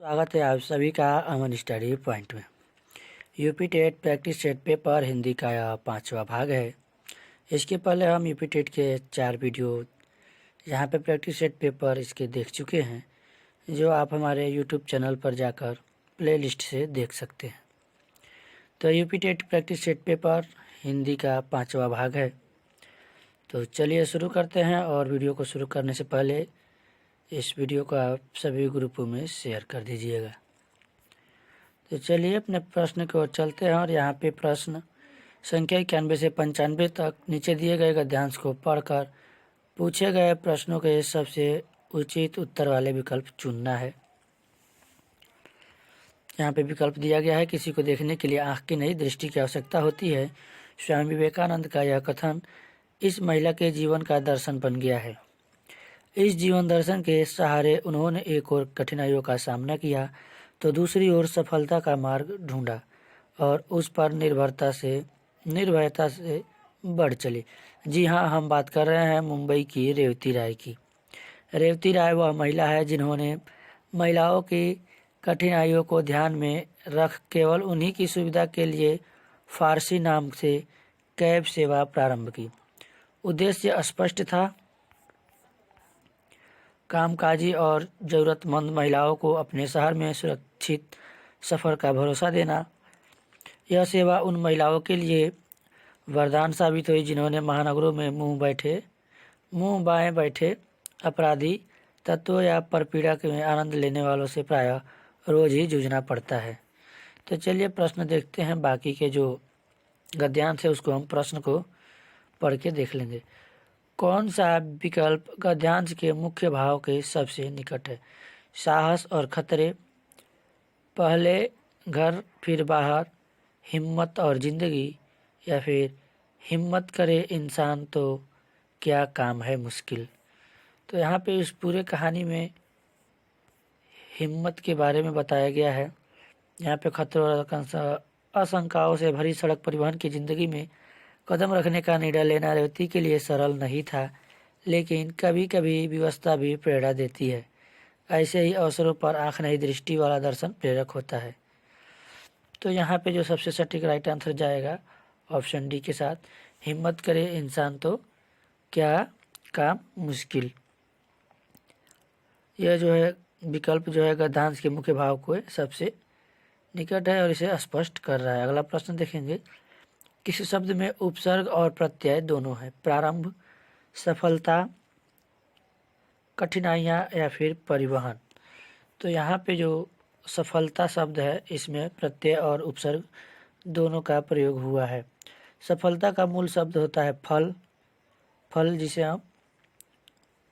स्वागत है आप सभी का अमन स्टडी पॉइंट में। UP TET practice set paper Hindi का यह 5वां भाग है। इसके पहले हम यूपी टेट के 4 वीडियो यहाँ पे प्रैक्टिस सेट पेपर इसके देख चुके हैं, जो आप हमारे यूट्यूब चैनल पर जाकर प्लेलिस्ट से देख सकते हैं। तो UP TET practice set paper Hindi का 5वां भाग है। तो चलिए शुरू करते हैं, और वीडियो को शुरू करने से पहले इस वीडियो को आप सभी ग्रुपों में शेयर कर दीजिएगा। तो चलिए अपने प्रश्न की ओर चलते हैं, और यहाँ पे प्रश्न संख्या 91 से 95 तक नीचे दिए गए गद्यांश को पढ़कर पूछे गए प्रश्नों के सबसे उचित उत्तर वाले विकल्प चुनना है। यहाँ पे विकल्प दिया गया है, किसी को देखने के लिए आँख की नहीं दृष्टि की आवश्यकता होती है। स्वामी विवेकानंद का यह कथन इस महिला के जीवन का दर्शन बन गया है। इस जीवन दर्शन के सहारे उन्होंने एक ओर कठिनाइयों का सामना किया तो दूसरी ओर सफलता का मार्ग ढूंढा और उस पर निर्भयता से बढ़ चली। जी हाँ, हम बात कर रहे हैं मुंबई की रेवती राय की। रेवती राय वह महिला है जिन्होंने महिलाओं की कठिनाइयों को ध्यान में रख केवल उन्हीं की सुविधा के लिए फारसी नाम से कैब सेवा प्रारंभ की। उद्देश्य स्पष्ट था, कामकाजी और ज़रूरतमंद महिलाओं को अपने शहर में सुरक्षित सफ़र का भरोसा देना। यह सेवा उन महिलाओं के लिए वरदान साबित हुई जिन्होंने महानगरों में मुंह बाएं बैठे अपराधी तत्वों या परपीड़ा के आनंद लेने वालों से प्रायः रोज ही जूझना पड़ता है। तो चलिए प्रश्न देखते हैं। बाकी के जो गद्यांश है उसको हम प्रश्न को पढ़ के देख लेंगे। कौन सा विकल्प गद्यांश के मुख्य भाव के सबसे निकट है? साहस और खतरे, पहले घर फिर बाहर, हिम्मत और जिंदगी, या फिर हिम्मत करे इंसान तो क्या काम है मुश्किल। तो यहाँ पे इस पूरे कहानी में हिम्मत के बारे में बताया गया है। यहाँ पे खतरों और आशंकाओं से भरी सड़क परिवहन की जिंदगी में कदम रखने का निर्णय लेना रेवती के लिए सरल नहीं था, लेकिन कभी कभी व्यवस्था भी प्रेरणा देती है। ऐसे ही अवसरों पर आँख नहीं दृष्टि वाला दर्शन प्रेरक होता है। तो यहाँ पे जो सबसे सटीक राइट आंसर जाएगा ऑप्शन डी के साथ, हिम्मत करे इंसान तो क्या काम मुश्किल। यह जो है विकल्प जो है गद्यांश के मुख्य भाव को सबसे निकट है और इसे स्पष्ट कर रहा है। अगला प्रश्न देखेंगे। किस शब्द में उपसर्ग और प्रत्यय दोनों है? प्रारंभ, सफलता, कठिनाइयाँ, या फिर परिवहन। तो यहाँ पे जो सफलता शब्द है इसमें प्रत्यय और उपसर्ग दोनों का प्रयोग हुआ है। सफलता का मूल शब्द होता है फल जिसे हम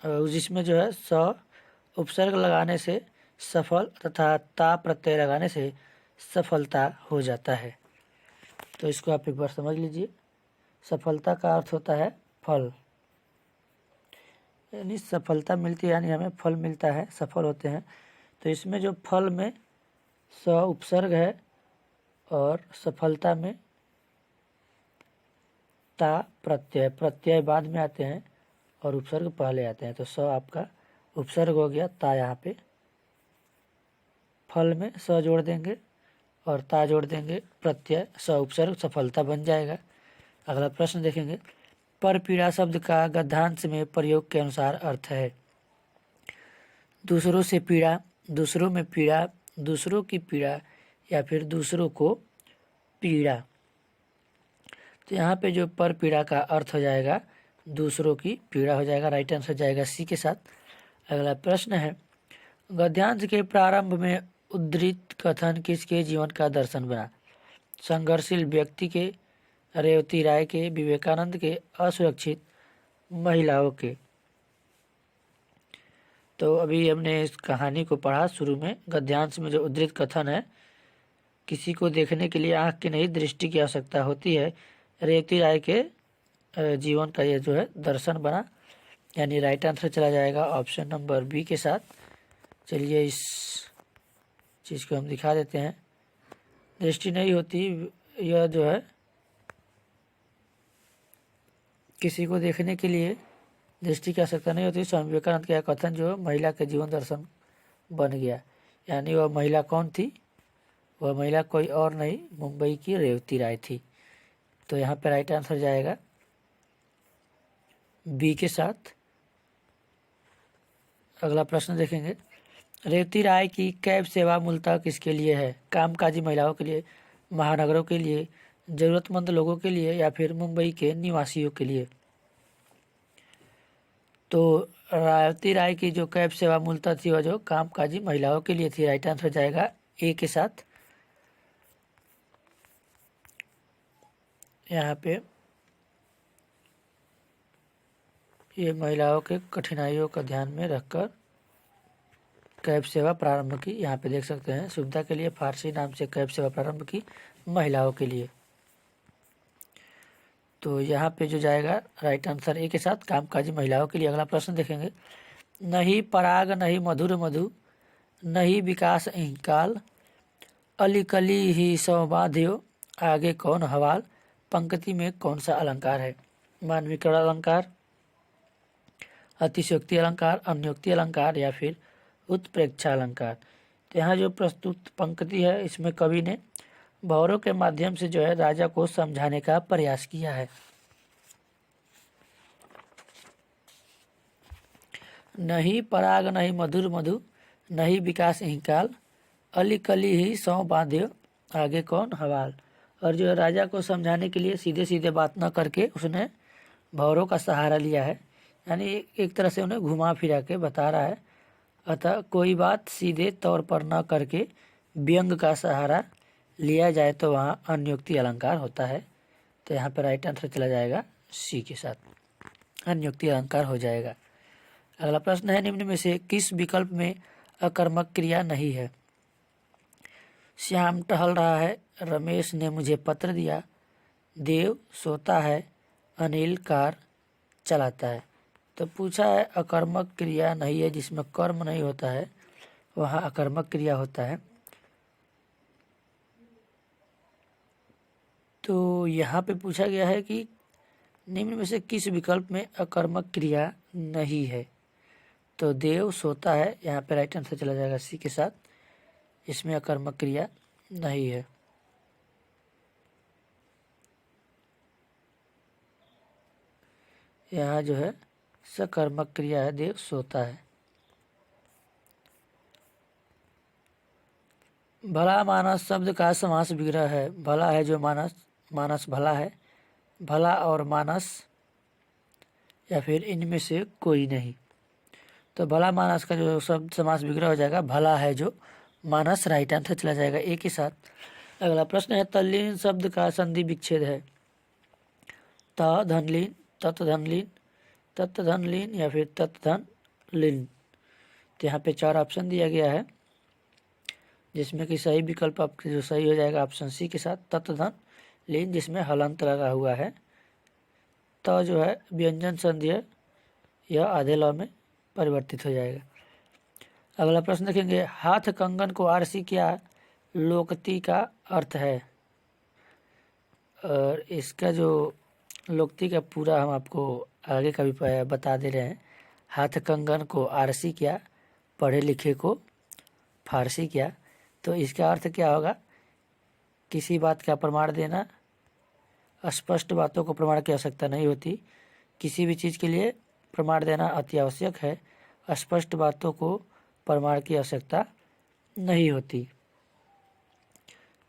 जिसमें जो है स उपसर्ग लगाने से सफल तथा ता प्रत्यय लगाने से सफलता हो जाता है। तो इसको आप एक बार समझ लीजिए। सफलता का अर्थ होता है फल, यानी सफलता मिलती है, यानी हमें फल मिलता है, सफल होते हैं। तो इसमें जो फल में स उपसर्ग है और सफलता में ता प्रत्यय बाद में आते हैं और उपसर्ग पहले आते हैं। तो स आपका उपसर्ग हो गया, ता यहाँ पे फल में स जोड़ देंगे और ता जोड़ देंगे, प्रत्यय स उपसर्ग सफलता बन जाएगा। अगला प्रश्न देखेंगे। परपीड़ा शब्द का गद्यांश में प्रयोग के अनुसार अर्थ है? दूसरों से पीड़ा, दूसरों में पीड़ा, दूसरों की पीड़ा, या फिर दूसरों को पीड़ा। तो यहाँ पे जो परपीड़ा का अर्थ हो जाएगा दूसरों की पीड़ा हो जाएगा। राइट आंसर जाएगा सी के साथ। अगला प्रश्न है। गद्यांश के प्रारंभ में उद्धृत कथन किसके जीवन का दर्शन बना? संघर्षशील व्यक्ति के, रेवती राय के, विवेकानंद के, असुरक्षित महिलाओं के। तो अभी हमने इस कहानी को पढ़ा। शुरू में गद्यांश में जो उद्धृत कथन है, किसी को देखने के लिए आँख की नहीं दृष्टि की आवश्यकता होती है, रेवती राय के जीवन का ये जो है दर्शन बना, यानी राइट आंसर चला जाएगा ऑप्शन नंबर बी के साथ। चलिए इस चीज़ को हम दिखा देते हैं। दृष्टि नहीं होती, यह जो है किसी को देखने के लिए दृष्टि की आवश्यकता नहीं होती। स्वामी विवेकानंद का कथन जो महिला के जीवन दर्शन बन गया। यानी वह महिला कौन थी? वह महिला कोई और नहीं, मुंबई की रेवती राय थी। तो यहाँ पे राइट आंसर जाएगा बी के साथ। अगला प्रश्न देखेंगे, रेवती राय की कैब सेवा मूलतः किसके लिए है? कामकाजी महिलाओं के लिए, महानगरों के लिए, जरूरतमंद लोगों के लिए या फिर मुंबई के निवासियों के लिए? तो रेवती राय की जो कैब सेवा मूलतः थी वह जो कामकाजी महिलाओं के लिए थी। राइट आंसर जाएगा ए के साथ। यहाँ पे ये महिलाओं के कठिनाइयों का ध्यान में रखकर कैब सेवा प्रारंभ की। यहाँ पे देख सकते हैं, सुविधा के लिए फारसी नाम से कैब सेवा प्रारंभ की महिलाओं के लिए। तो यहाँ पे जो जाएगा राइट आंसर ए के साथ, कामकाजी महिलाओं के लिए। अगला प्रश्न देखेंगे, नहीं पराग नहीं मधुर मधु, नहीं विकास अहि काल, अली कली ही सौ बांध्यो, आगे कौन हवाल? पंक्ति में कौन सा अलंकार है? मानवीकरण अलंकार, अतिशयोक्ति अलंकार, अन्योक्ति अलंकार या फिर उत्प्रेक्षा अलंकार? तो यहाँ जो प्रस्तुत पंक्ति है इसमें कवि ने भौरों के माध्यम से जो है राजा को समझाने का प्रयास किया है। नहीं पराग नहीं मधुर मधु, नहीं विकास अहि काल, अली कली ही सौ बांध्यो, आगे कौन हवाल? और जो राजा को समझाने के लिए सीधे सीधे बात न करके उसने भौरों का सहारा लिया है, यानी एक तरह से उन्हें घुमा फिरा के बता रहा है। अतः कोई बात सीधे तौर पर न करके व्यंग का सहारा लिया जाए तो वहाँ अन्योक्ति अलंकार होता है। तो यहाँ पर राइट आंसर चला जाएगा सी के साथ, अन्योक्ति अलंकार हो जाएगा। अगला प्रश्न है, निम्न में से किस विकल्प में अकर्मक क्रिया नहीं है? श्याम टहल रहा है, रमेश ने मुझे पत्र दिया, देव सोता है, अनिल कार चलाता है। तो पूछा है अकर्मक क्रिया नहीं है, जिसमें कर्म नहीं होता है वहाँ अकर्मक क्रिया होता है। तो यहाँ पे पूछा गया है कि निम्न में से किस विकल्प में अकर्मक क्रिया नहीं है? तो देव सोता है, यहाँ पे राइट आंसर चला जाएगा सी के साथ, इसमें अकर्मक क्रिया नहीं है। यहाँ जो है सकर्मक क्रिया है, देव सोता है। भला मानस शब्द का समास विग्रह है। भला है जो मानस, मानस भला है, भला और मानस या फिर इनमें से कोई नहीं। तो भला मानस का जो शब्द समास विग्रह हो जाएगा भला है जो मानस, राइट आंसर चला जाएगा ए के साथ। अगला प्रश्न है, तल्लीन शब्द का संधि विच्छेद है। त धनलीन, तत् धनलीन, तत् धनलीन या फिर तत् धन लीन। तो यहाँ पे 4 ऑप्शन दिया गया है, जिसमें कि सही विकल्प आपके जो सही हो जाएगा ऑप्शन सी के साथ, तत् धन लीन, जिसमें हलंत लगा हुआ है। तो जो है व्यंजन संधि है, यह आधे लॉ में परिवर्तित हो जाएगा। अगला प्रश्न देखेंगे, हाथ कंगन को आरसी क्या लोकती का अर्थ है? और इसका जो लोकती का पूरा हम आपको आगे का भी बता दे रहे हैं। हाथ कंगन को आरसी क्या, पढ़े लिखे को फारसी क्या। तो इसका अर्थ क्या होगा? किसी बात का प्रमाण देना, स्पष्ट बातों को प्रमाण की आवश्यकता नहीं होती, किसी भी चीज़ के लिए प्रमाण देना अति आवश्यक है, स्पष्ट बातों को प्रमाण की आवश्यकता नहीं होती।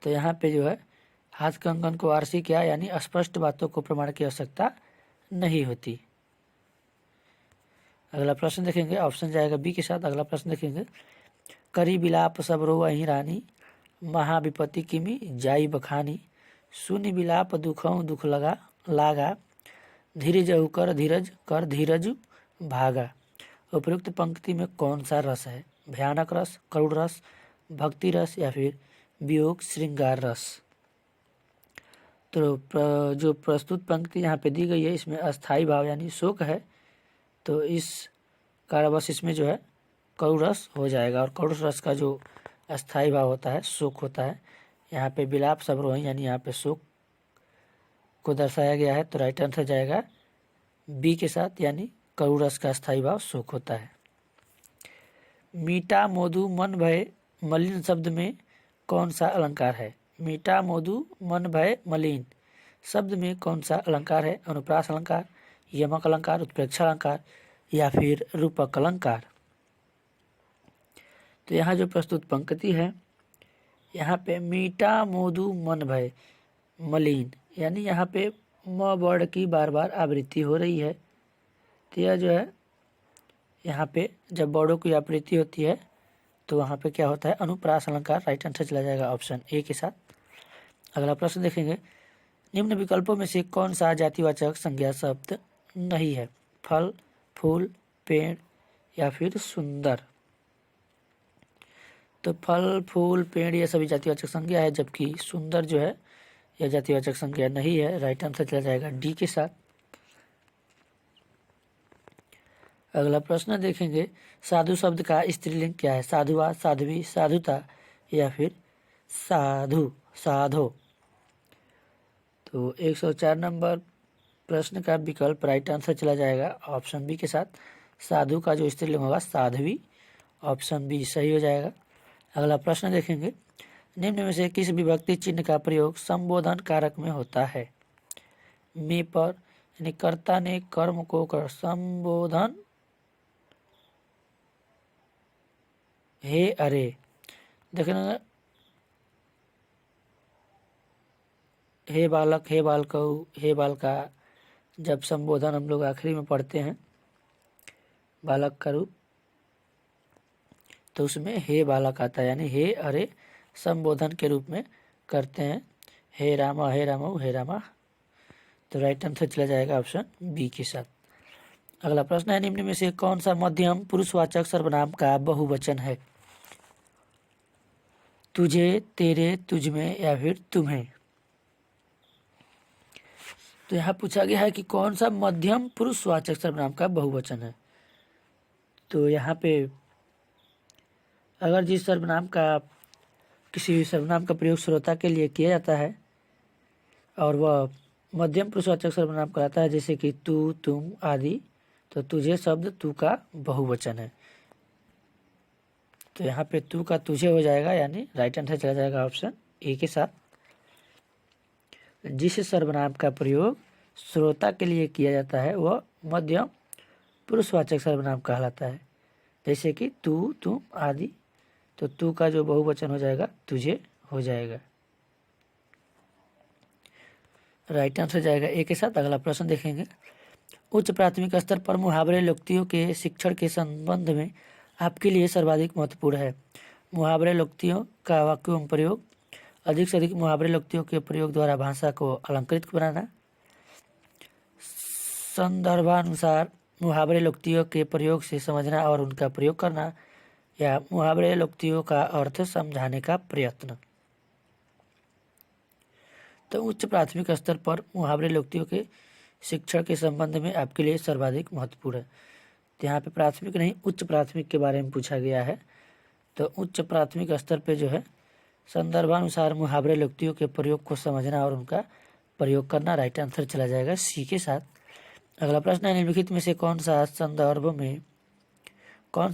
तो यहाँ पे जो है हाथ कंगन को आरसी क्या, यानी स्पष्ट बातों को प्रमाण की आवश्यकता नहीं होती। अगला प्रश्न देखेंगे, ऑप्शन जाएगा बी के साथ। अगला प्रश्न देखेंगे, करी बिलाप सब रोवहि रानी, महाविपत्ति किमि जाई बखानी, सुनि बिलाप दुखों दुख लगा लागा, धीरज कर धीरज भागा। उपयुक्त पंक्ति में कौन सा रस है? भयानक रस, करुण रस, भक्ति रस या फिर वियोग श्रृंगार रस। तो जो प्रस्तुत पंक्ति यहाँ पे दी गई है इसमें अस्थाई भाव यानी शोक है, तो इस कारणवश इसमें जो है करुण रस हो जाएगा। और करुण रस का जो अस्थाई भाव होता है शोक होता है। यहाँ पे बिलाप सबरोही यानी यहाँ पे शोक को दर्शाया गया है। तो राइट आंसर जाएगा बी के साथ, यानी करुण रस का अस्थाई भाव शोक होता है। मीठा मोदू मन भय मलिन शब्द में कौन सा अलंकार है? मीठा, मधु, मन, भय, मलिन शब्द में कौन सा अलंकार है? अनुप्रास अलंकार, यमक अलंकार, उत्प्रेक्षा अलंकार या फिर रूपक अलंकार। तो यहाँ जो प्रस्तुत पंक्ति है, यहाँ पे मीठा, मधु, मन, भय, मलिन, यानी यहाँ पे म वर्ण की बार बार आवृत्ति हो रही है। तो यह जो है, यहाँ पे जब वर्णों की आवृत्ति होती है तो वहाँ पे क्या होता है? अनुप्रास अलंकार राइट आंसर चला जाएगा ऑप्शन ए के साथ। अगला प्रश्न देखेंगे, निम्न विकल्पों में से कौन सा जातिवाचक संज्ञा शब्द नहीं है? फल, फूल, पेड़ या फिर सुंदर। तो फल, फूल, पेड़ ये सभी जातिवाचक संज्ञा है, जबकि सुंदर जो है यह जातिवाचक संज्ञा नहीं है। राइट आंसर चला जाएगा डी के साथ। अगला प्रश्न देखेंगे, साधु शब्द का स्त्रीलिंग क्या है? साधुआ, साध्वी, साधुता या फिर साधु, साधो। तो 104 नंबर प्रश्न का विकल्प राइट आंसर चला जाएगा ऑप्शन बी के साथ। साधु का जो स्त्रीलिंग होगा साध्वी, ऑप्शन बी सही हो जाएगा। अगला प्रश्न देखेंगे, निम्न में से किस विभक्ति चिन्ह का प्रयोग संबोधन कारक में होता है? में पर, यानी कर्ता ने कर्म को कर संबोधन, हे अरे। देखना, हे बालक, हे बालकऊ, हे बालका, जब संबोधन हम लोग आखिरी में पढ़ते हैं बालक का रूप, तो उसमें हे बालक आता है, यानी हे अरे संबोधन के रूप में करते हैं। हे रामा, हे रामऊ, हे रामा। तो राइट आंसर चला जाएगा ऑप्शन बी के साथ। अगला प्रश्न है, निम्न में से कौन सा मध्यम पुरुषवाचक सर्वनाम का बहुवचन है? तुझे, तेरे, तुझमें या फिर तुम्हें। तो यहाँ पूछा गया है कि कौन सा मध्यम पुरुषवाचक सर्वनाम का बहुवचन है। तो यहाँ पे अगर जिस सर्वनाम का, किसी सर्वनाम का प्रयोग श्रोता के लिए किया जाता है और वह मध्यम पुरुषवाचक सर्वनाम कहलाता है, जैसे कि तू, तुम आदि, तो तुझे शब्द तू का बहुवचन है। तो यहाँ पे तू का तुझे हो जाएगा, यानी राइट आंसर चला जाएगा ऑप्शन ए के साथ। जिस सर्वनाम का प्रयोग श्रोता के लिए किया जाता है वह मध्यम पुरुषवाचक सर्वनाम कहलाता है, जैसे कि तू, तुम आदि। तो तू का जो बहुवचन हो जाएगा तुझे हो जाएगा। राइट आंसर जाएगा ए के साथ। अगला प्रश्न देखेंगे, उच्च प्राथमिक स्तर पर मुहावरे लोकोक्तियों के शिक्षण के संबंध में आपके लिए सर्वाधिक महत्वपूर्ण है। मुहावरे लोकोक्तियों का वाक्यों में प्रयोग, अधिक से अधिक मुहावरे लोकोक्तियों के प्रयोग द्वारा भाषा को अलंकृत बनाना, संदर्भानुसार मुहावरे लोकोक्तियों के प्रयोग से समझना और उनका प्रयोग करना, या मुहावरे लोकोक्तियों का अर्थ समझाने का प्रयत्न। तो उच्च प्राथमिक स्तर पर मुहावरे लोकोक्तियों के शिक्षण के संबंध में आपके लिए सर्वाधिक महत्वपूर्ण है। तो यहाँ पे प्राथमिक नहीं उच्च प्राथमिक के बारे में पूछा गया है। तो उच्च प्राथमिक स्तर पे जो है संदर्भानुसार मुहावरे लोकोक्तियों के प्रयोग को समझना और उनका प्रयोग करना, राइट आंसर चला जाएगा सी के साथ। अगला प्रश्न है, निम्नलिखित में से कौन सा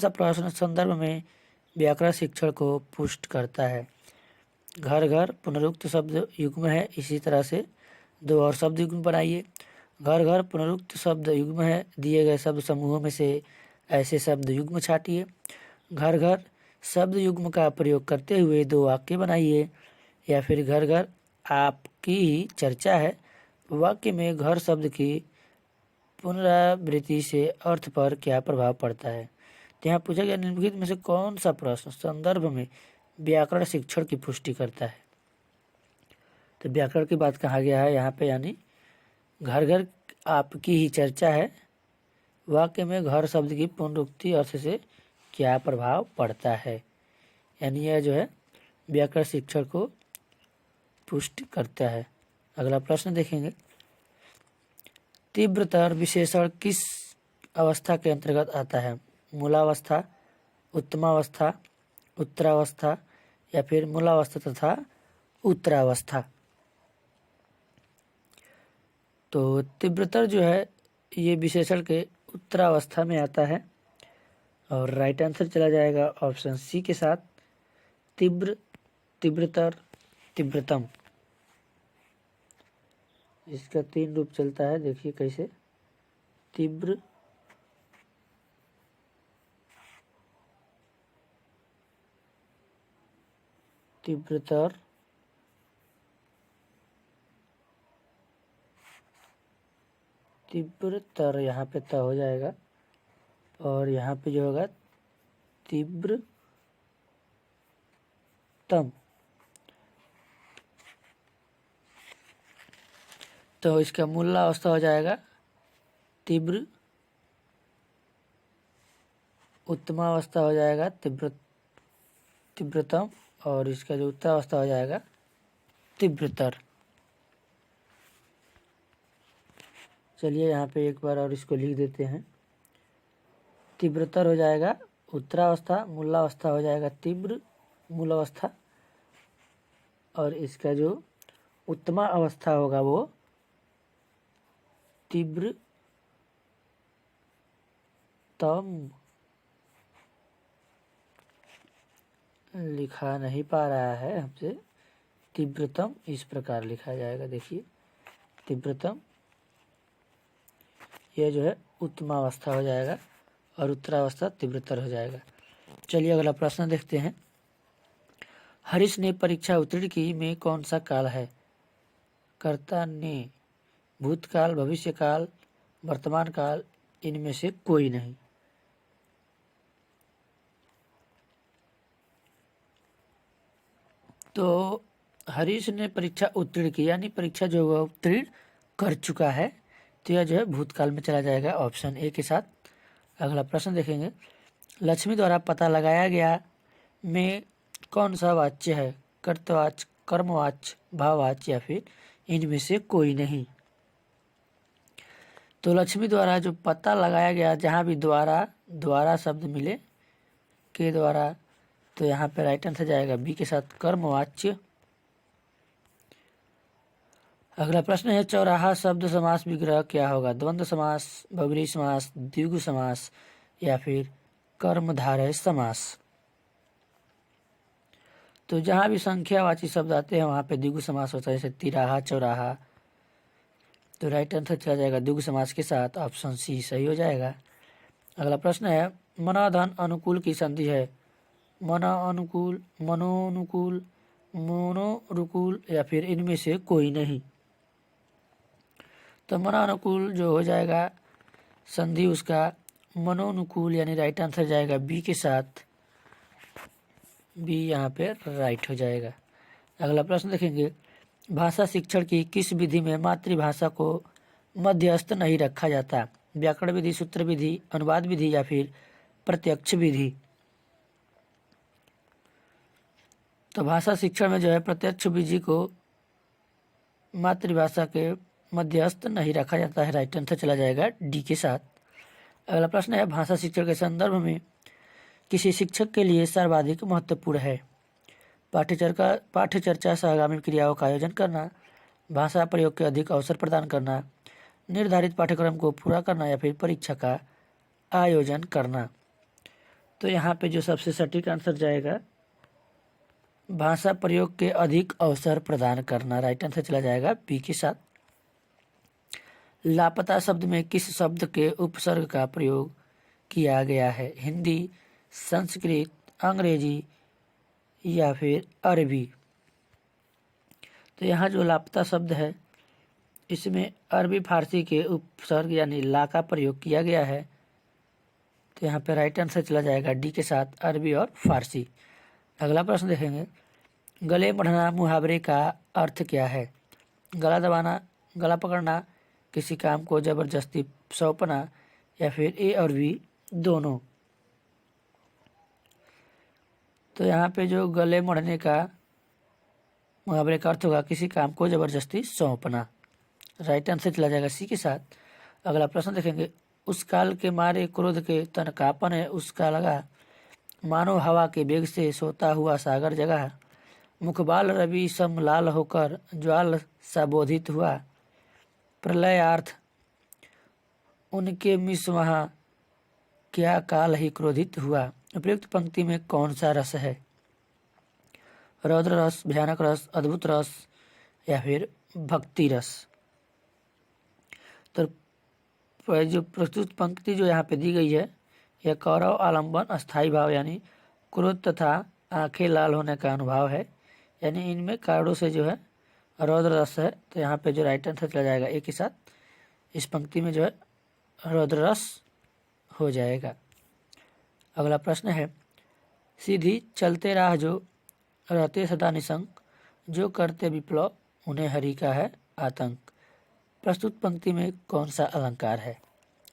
प्रश्न संदर्भ में व्याकरण शिक्षण को पुष्ट करता है? घर, घर पुनरुक्त शब्द युग्म है, इसी तरह से दो और शब्द युग्म बनाइए। घर, घर पुनरुक्त शब्द युग्म है, दिए गए शब्द समूहों में से ऐसे शब्द युग्म छाटिए। घर, घर शब्द युग्म का प्रयोग करते हुए दो वाक्य बनाइए। या फिर घर, घर आपकी ही चर्चा है, वाक्य में घर शब्द की पुनरावृत्ति से अर्थ पर क्या प्रभाव पड़ता है? तो यहाँ पूछा गया, निम्नलिखित में से कौन सा प्रश्न संदर्भ में व्याकरण शिक्षण की पुष्टि करता है? तो व्याकरण की बात कहा गया है यहाँ पे, यानी घर, घर आपकी ही चर्चा है, वाक्य में घर शब्द की पुनरुक्ति अर्थ से क्या प्रभाव पड़ता है, यानी यह जो है व्याकरण शिक्षण को पुष्ट करता है। अगला प्रश्न देखेंगे, तीव्रतर विशेषण किस अवस्था के अंतर्गत आता है? मूलावस्था, उत्तमावस्था, उत्तरावस्था या फिर मूलावस्था तथा उत्तरावस्था। तो तीव्रतर जो है ये विशेषण के उत्तरावस्था में आता है और राइट आंसर चला जाएगा ऑप्शन सी के साथ। तीव्र, तीव्रतर, तीव्रतम। इसका 3 रूप चलता है, देखिए कैसे। तीव्र, तीव्रतर, तीव्रतर, यहाँ पे त हो जाएगा और यहाँ पे जो होगा तीव्रतम। तो इसका मूलावस्था हो जाएगा तीव्र, उत्तमावस्था हो जाएगा तीव्रतम, और इसका जो उत्तरावस्था हो जाएगा तीव्रतर। चलिए यहाँ पे एक बार और इसको लिख देते हैं। तीव्रतर हो जाएगा उत्तरावस्था, मूलावस्था हो जाएगा तीव्र मूलावस्था, और इसका जो उत्तमा अवस्था होगा वो तीव्रतम। लिखा नहीं पा रहा है हमसे। तीव्रतम इस प्रकार लिखा जाएगा, देखिए तीव्रतम, यह जो है उत्तमावस्था हो जाएगा और उत्तरावस्था तीव्रतर हो जाएगा। चलिए अगला प्रश्न देखते हैं। हरीश ने परीक्षा उत्तीर्ण की में कौन सा काल है? कर्ता ने भूतकाल, भविष्यकाल, वर्तमान काल, इनमें से कोई नहीं। तो हरीश ने परीक्षा उत्तीर्ण की, यानी परीक्षा जो वह उत्तीर्ण कर चुका है, तो यह जो है भूतकाल में चला जाएगा ऑप्शन ए के साथ। अगला प्रश्न देखेंगे। लक्ष्मी द्वारा पता लगाया गया में कौन सा वाच्य है? कर्तवाच्य, कर्मवाच्य, भाववाच्य या फिर इनमें से कोई नहीं। तो लक्ष्मी द्वारा जो पता लगाया गया, जहाँ भी द्वारा शब्द मिले के द्वारा, तो यहाँ पे राइट आंसर जाएगा बी के साथ कर्मवाच्य। अगला प्रश्न है, चौराहा शब्द समास विग्रह क्या होगा? द्वंद्व समास, बहुब्रीहि समास, द्विगु समास या फिर कर्मधारय समास। तो जहाँ भी संख्यावाची शब्द आते हैं वहाँ पे द्विगु समास होता है, जैसे तिराहा, चौराहा। तो राइट आंसर चला जाएगा द्विगु समास के साथ, ऑप्शन सी सही हो जाएगा। अगला प्रश्न है, मनाधन अनुकूल की संधि है? मना अनुकूल, मनोनुकूल, मोनोनुकूल या फिर इनमें से कोई नहीं। तो मनानुकूल जो हो जाएगा संधि उसका मनोनुकूल, यानी राइट आंसर जाएगा बी के साथ, बी यहाँ पे राइट हो जाएगा। अगला प्रश्न देखेंगे। भाषा शिक्षण की किस विधि में मातृभाषा को मध्यस्थ नहीं रखा जाता? व्याकरण विधि, सूत्र विधि, अनुवाद विधि या फिर प्रत्यक्ष विधि। तो भाषा शिक्षण में जो है प्रत्यक्ष विधि को मातृभाषा के मध्यस्थ नहीं रखा जाता है, राइट आंसर चला जाएगा डी के साथ। अगला प्रश्न है, भाषा शिक्षण के संदर्भ में किसी शिक्षक के लिए सर्वाधिक महत्वपूर्ण है? पाठ्यचर्चा, सहगामी क्रियाओं का आयोजन करना, भाषा प्रयोग के अधिक अवसर प्रदान करना, निर्धारित पाठ्यक्रम को पूरा करना या फिर परीक्षा का आयोजन करना। तो यहाँ पे जो सबसे सटीक आंसर जाएगा भाषा प्रयोग के अधिक अवसर प्रदान करना, राइट आंसर चला जाएगा बी के साथ। लापता शब्द में किस शब्द के उपसर्ग का प्रयोग किया गया है? हिंदी, संस्कृत, अंग्रेजी या फिर अरबी। तो यहाँ जो लापता शब्द है इसमें अरबी फारसी के उपसर्ग यानी ला का प्रयोग किया गया है, तो यहाँ पे राइट आंसर चला जाएगा डी के साथ, अरबी और फारसी। अगला प्रश्न देखेंगे। गले बढ़ना मुहावरे का अर्थ क्या है? गला दबाना, गला पकड़ना, किसी काम को जबरदस्ती सौंपना या फिर ए और बी दोनों। तो यहाँ पे जो गले मढ़ने का मुहावरे का अर्थ होगा किसी काम को जबरदस्ती सौंपना, राइट आंसर चला जाएगा सी के साथ। अगला प्रश्न देखेंगे। उस काल के मारे क्रोध के तन कापन है, उसका लगा मानो हवा के वेग से सोता हुआ सागर जगा, मुखबाल रवि सम लाल होकर ज्वाल सा बोधित हुआ, प्रलयार्थ उनके मिस वहाँ क्या काल ही क्रोधित हुआ। उपयुक्त पंक्ति में कौन सा रस है? रौद्र रस, भयानक रस, अद्भुत रस या फिर भक्ति रस। तो जो प्रस्तुत पंक्ति जो यहाँ पे दी गई है, यह कौरव आलम्बन अस्थाई भाव यानी क्रोध तथा आंखें लाल होने का अनुभव है, यानी इनमें कारणों से जो है रौद्र रस है। तो यहाँ पे जो राइट आंसर चला जाएगा एक ही साथ, इस पंक्ति में जो है रौद्र रस हो जाएगा। अगला प्रश्न है, सीधी चलते राह जो रहते सदा निसंग, जो करते विप्लव उन्हें हरि का है आतंक। प्रस्तुत पंक्ति में कौन सा अलंकार है?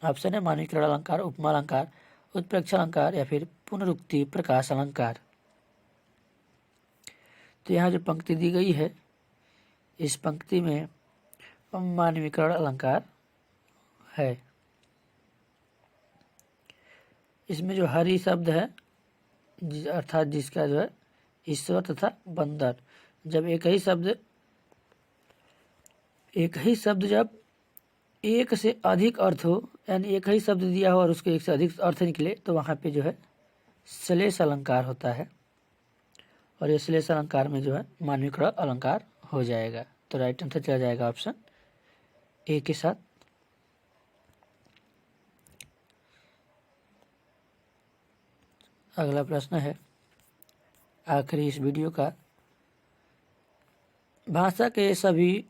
ऑप्शन है मानवीकरण अलंकार, उपमा अलंकार, उत्प्रेक्षा अलंकार या फिर पुनरुक्ति प्रकाश अलंकार। तो यहाँ जो पंक्ति दी गई है, इस पंक्ति में मानवीकरण अलंकार है। इसमें जो हरि शब्द है अर्थात जिसका जो है ईश्वर तथा बंदर, जब एक ही शब्द जब एक से अधिक अर्थ हो, यानी एक ही शब्द दिया हो और उसके एक से अधिक अर्थ निकले, तो वहाँ पे जो है श्लेष अलंकार होता है, और ये श्लेष अलंकार में जो है मानवीकरण अलंकार हो जाएगा। तो राइट आंसर चला जाएगा ऑप्शन ए के साथ। अगला प्रश्न है आखिरी इस वीडियो का, भाषा के सभी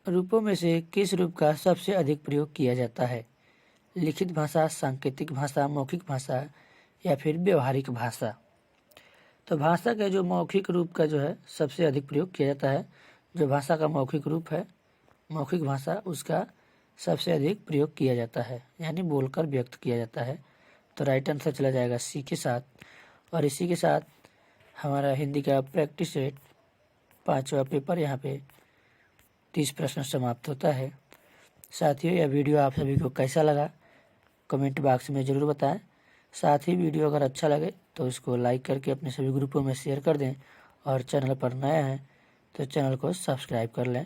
रूपों में से किस रूप का सबसे अधिक प्रयोग किया जाता है? लिखित भाषा, सांकेतिक भाषा, मौखिक भाषा या फिर व्यवहारिक भाषा। तो भाषा के जो मौखिक रूप का जो है सबसे अधिक प्रयोग किया जाता है, जो भाषा का मौखिक रूप है, मौखिक भाषा, उसका सबसे अधिक प्रयोग किया जाता है, यानी बोलकर व्यक्त किया जाता है। तो राइट आंसर चला जाएगा सी के साथ। और इसी के साथ हमारा हिंदी का प्रैक्टिस सेट 5वां पेपर यहाँ पे 30 प्रश्न समाप्त होता है। साथियों, यह वीडियो आप सभी को कैसा लगा कमेंट बॉक्स में ज़रूर बताएं। साथ ही वीडियो अगर अच्छा लगे तो इसको लाइक करके अपने सभी ग्रुपों में शेयर कर दें, और चैनल पर नया है तो चैनल को सब्सक्राइब कर लें।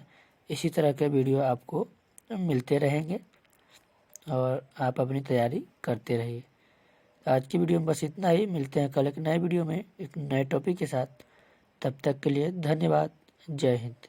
इसी तरह के वीडियो आपको मिलते रहेंगे और आप अपनी तैयारी करते रहिए। आज की वीडियो में बस इतना ही। मिलते हैं कल एक नए वीडियो में एक नए टॉपिक के साथ। तब तक के लिए धन्यवाद। जय हिंद।